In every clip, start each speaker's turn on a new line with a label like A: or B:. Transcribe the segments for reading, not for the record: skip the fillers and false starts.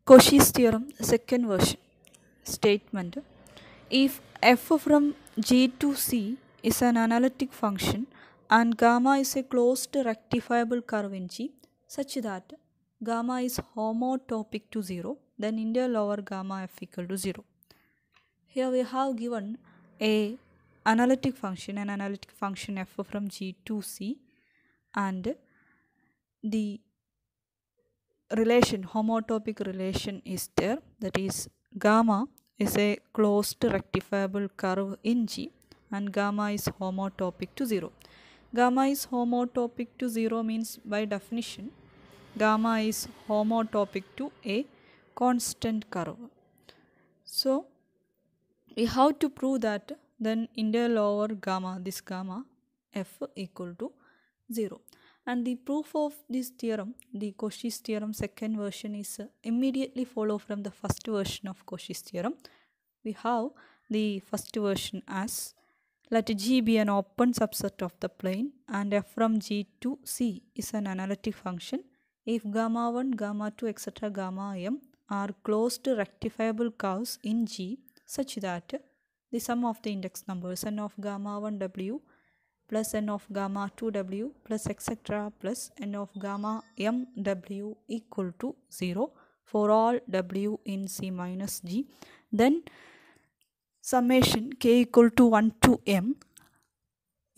A: Cauchy's theorem, second version. Statement: if f from G to C is an analytic function and gamma is a closed rectifiable curve in G such that gamma is homotopic to 0, then integral over gamma f equal to 0. Here we have given an analytic function f from G to C, and the relation, homotopic relation is there, that is gamma is a closed rectifiable curve in G and gamma is homotopic to 0. Gamma is homotopic to 0 means by definition gamma is homotopic to a constant curve. So we have to prove that then integral over gamma, this gamma f equal to 0. And the proof of this theorem, the Cauchy's theorem second version, is immediately follow from the first version of Cauchy's theorem. We have the first version as: let G be an open subset of the plane and f from G to C is an analytic function if gamma 1, gamma 2, etc. gamma m are closed rectifiable curves in G such that the sum of the index numbers n of gamma 1 w plus n of gamma 2 w plus etc. plus n of gamma m w equal to 0 for all w in C minus G. Then summation k equal to 1 to m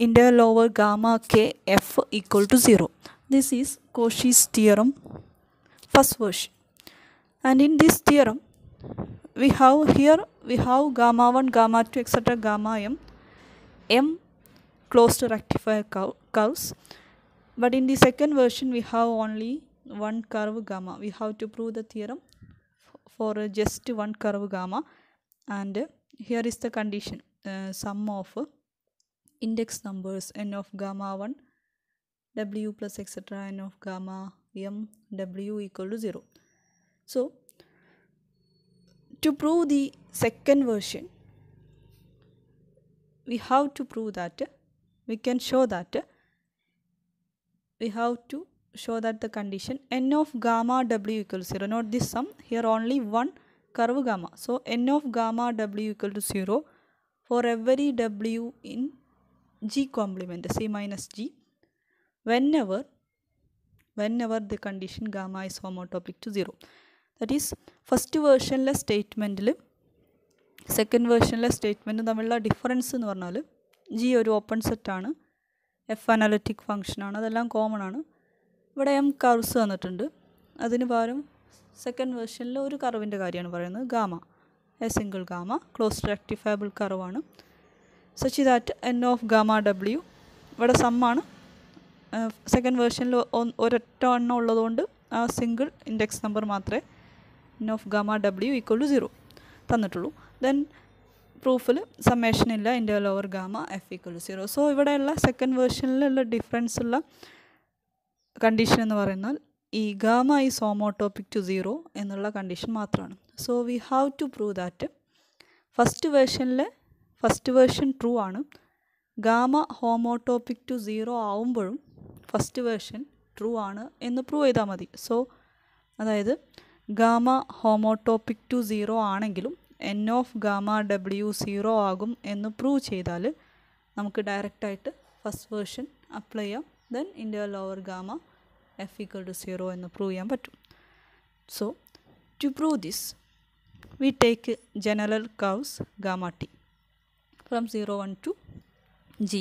A: integral over gamma k f equal to 0. This is Cauchy's theorem first version. And in this theorem we have gamma 1, gamma 2, etc. gamma m closed rectifier curves, but in the second version we have only one curve gamma. We have to prove the theorem for just one curve gamma, and here is the condition: sum of index numbers n of gamma 1 w plus etc. n of gamma m w equal to 0. So to prove the second version, we have to prove that the condition n of gamma w equals 0, not this sum, here only one curve gamma. So n of gamma w equal to 0 for every w in G complement C minus G whenever the condition gamma is homotopic to 0. That is first version statement second version statement തമ്മിലുള്ള difference എന്ന് പറഞ്ഞാൽ G ഒരു open സെറ്റാണ്, F analytic ഫംഗ്ഷനാണ്, അതെല്ലാം common ആണ്. ഇവിടെ M curves തന്നിട്ടുണ്ട്, അതിന് പകരം സെക്കൻഡ് വേർഷനിൽ ഒരു കർവിൻ്റെ കാര്യമാണ് പറയുന്നത്, gamma, a single gamma closed rectifiable കർവാണ്. Such that n of gamma ഡബ്ല്യു ഇവിടെ സമ്മാണ്. സെക്കൻഡ് വേർഷനിൽ ഒരൊറ്റ എണ്ണം ഉള്ളതുകൊണ്ട് ആ സിംഗിൾ ഇൻഡെക്സ് നമ്പർ മാത്രമേ എൻ ഓഫ് ഗാമ ഡബ്ല്യു ഈക്വൽ ടു 0 തന്നിട്ടുള്ളൂ. ദെൻ പ്രൂഫിൽ സമ്മേഷൻ ഇല്ല, integral over gamma f equal to 0. So ഇവിടെയുള്ള സെക്കൻഡ് വേർഷനിലുള്ള ഡിഫറൻസ് ഉള്ള കണ്ടീഷൻ എന്ന് പറയുന്നാൽ ഈ ഗാമ ഈസ് ഹോമോട്ടോപ്പിക് ടു 0 എന്നുള്ള കണ്ടീഷൻ മാത്രമാണ്. So we have to prove that first version true ആണ്, ഗാമ ഹോമോട്ടോപ്പിക് ടു 0 ആവുമ്പോഴും ഫസ്റ്റ് വേർഷൻ ട്രൂ ആണ് എന്ന് പ്രൂവ് ചെയ്താൽ മതി. സോ അതായത് ഗാമ ഹോമോട്ടോപ്പിക് ടു 0 ആണെങ്കിലും എൻ ഓഫ് ഗാമ ഡബ്ല്യു 0 ആകും എന്ന് പ്രൂവ് ചെയ്താൽ നമുക്ക് ഡയറക്റ്റായിട്ട് ഫസ്റ്റ് വേർഷൻ അപ്ലൈ ചെയ്യാം. Then integral over gamma f equal to 0 എന്ന് പ്രൂവ് ചെയ്യാൻ പറ്റും. So to prove this we take general curves gamma t from 0 1 to G,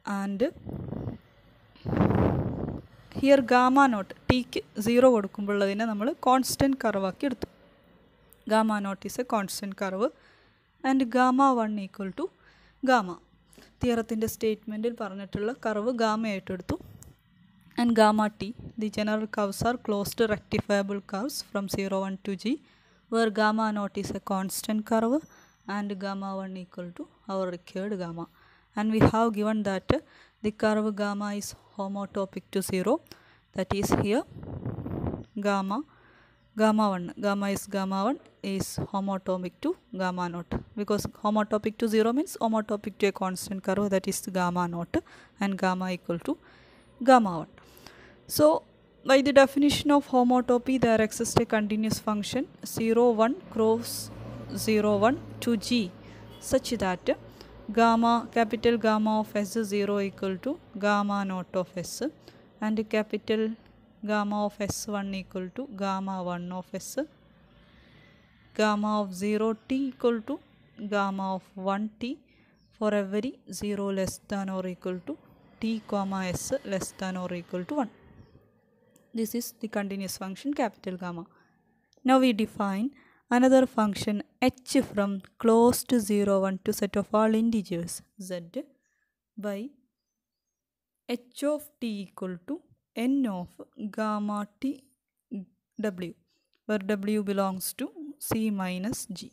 A: and here gamma naught ടിക്ക് 0 കൊടുക്കുമ്പോഴതിനെ നമ്മൾ കോൺസ്റ്റൻറ്റ് കർവാക്കി എടുത്തു. Gamma naught is a constant curve and gamma 1 equal to gamma. തിയറത്തിൻ്റെ സ്റ്റേറ്റ്മെൻറ്റിൽ പറഞ്ഞിട്ടുള്ള കർവ് ഗാമയായിട്ട് എടുത്തു. And gamma t, the general curves R closed rectifiable curves from 0 1 to G, where gamma naught is a constant curve and gamma 1 equal to our required gamma. And we have given that the curve gamma is homotopic to 0, that is here gamma 1 is homotopic to gamma naught, because homotopic to 0 means homotopic to a constant curve, that is gamma naught, and gamma equal to gamma 1. So By the definition of homotopy, there exists a continuous function 0 1 cross 0 1 to g such that capital gamma of s 0 equal to gamma naught of s and capital gamma of s1 equal to gamma 1 of s, gamma of 0t equal to gamma of 1t for every 0 less than or equal to t comma s less than or equal to 1. This is the continuous function capital gamma. Now we define another function h from closed 0 1 to set of all integers z by h of t equal to n of gamma t w, where w belongs to c minus g.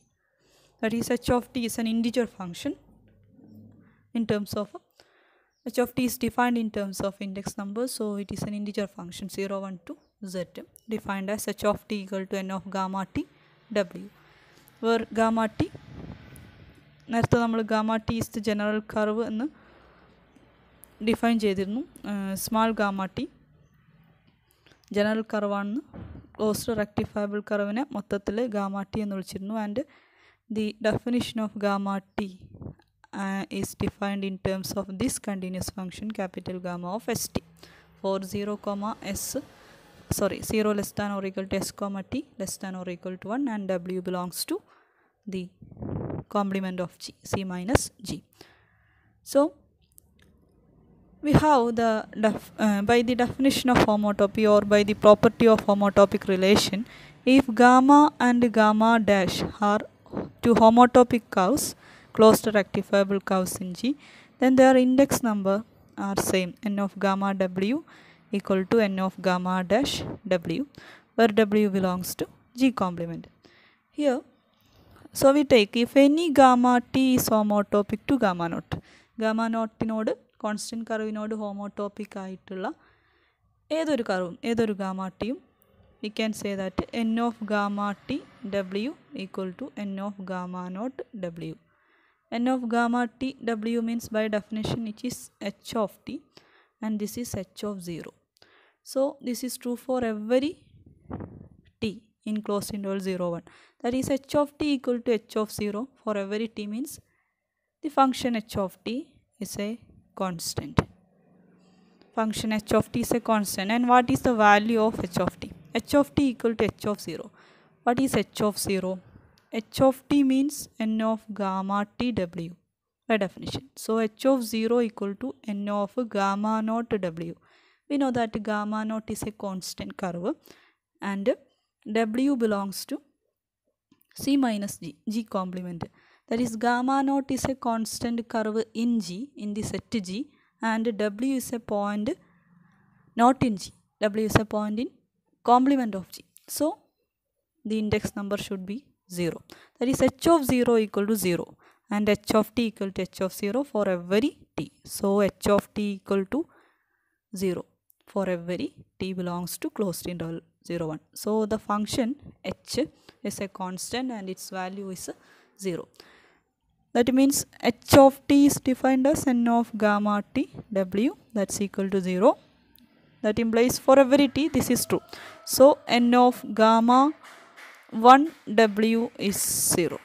A: That is, h of t is an integer function in terms of h of t is defined in terms of index number, so it is an integer function 0 1 to z defined as h of t equal to n of gamma t w, where gamma t നേരത്തെ നമ്മൾ gamma T is the general curve എന്ന് define ചെയ്തിരുന്നു. Small gamma T general കർവാണെന്ന് closed rectifiable കർവിനെ മൊത്തത്തിൽ gamma T എന്ന് വിളിച്ചിരുന്നു. And the definition of gamma T is defined in terms of this continuous function capital gamma of st for 0 less than or equal to s comma t less than or equal to 1 and w belongs to the complement of g, c minus g. So we have the by the definition of homotopy or by the property of homotopic relation, if gamma and gamma dash are two homotopic curves, closed rectifiable curves in G, then their index number are same, n of gamma w equal to n of gamma dash w, where w belongs to G complement. Here, so we take if any gamma t is homotopic to gamma naught node constant curve node homotopic ആയിട്ടുള്ള ഏതൊരു gamma t യും we can say that n of gamma t w equal to n of gamma naught w. N of gamma t w means by definition it is h of t and this is h of 0. So this is true for every t in closed interval 0 1. That is h of t equal to h of 0 for every t means the function h of t is a constant. Function h of t is a constant. And what is the value of h of t? H of t equal to h of 0. What is h of 0? H of t means n of gamma t w by definition. So h of 0 equal to n of gamma naught w. We know that gamma naught is a constant curve and w belongs to c minus g, g complement. That is, gamma naught is a constant curve in G, in the set G, and w is a point not in G. W is a point in complement of G. So the index number should be 0. That is, h of 0 equal to 0 and h of t equal to h of 0 for every t. So h of t equal to 0 for every t belongs to closed interval 0 1. So the function h is a constant and its value is 0. That means h of t is defined as n of gamma t w, that's equal to 0. That implies for every t this is true. So n of gamma 1 w is 0.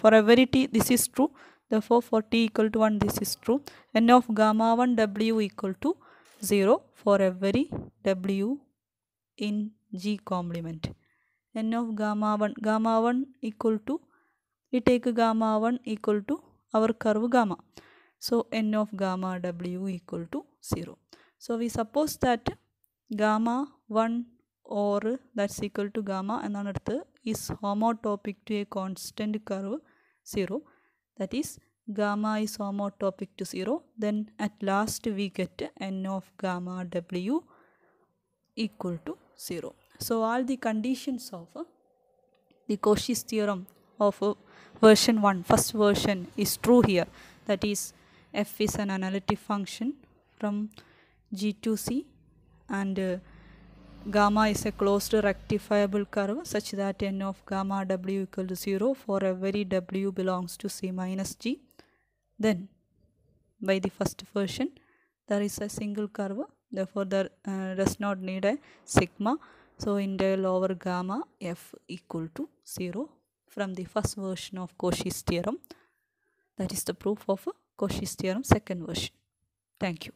A: For every t this is true. Therefore for t equal to 1 this is true. N of gamma 1 w equal to 0 for every w in G complement. N of gamma 1 equal to, we take gamma 1 equal to our curve gamma. So n of gamma w equal to 0. So we suppose that gamma 1 or that's equal to gamma and is homotopic to a constant curve 0. That is, gamma is homotopic to 0. Then at last we get n of gamma w equal to 0. So all the conditions of the Cauchy's theorem of version 1, first version, is true here. That is, f is an analytic function from G to C and gamma is a closed rectifiable curve such that n of gamma w equal to 0 for every w belongs to C minus G. Then by the first version there is a single curve therefore there does not need a sigma. So integral over gamma f equal to 0 from the first version of Cauchy's theorem. That is the proof of Cauchy's theorem second version. Thank you.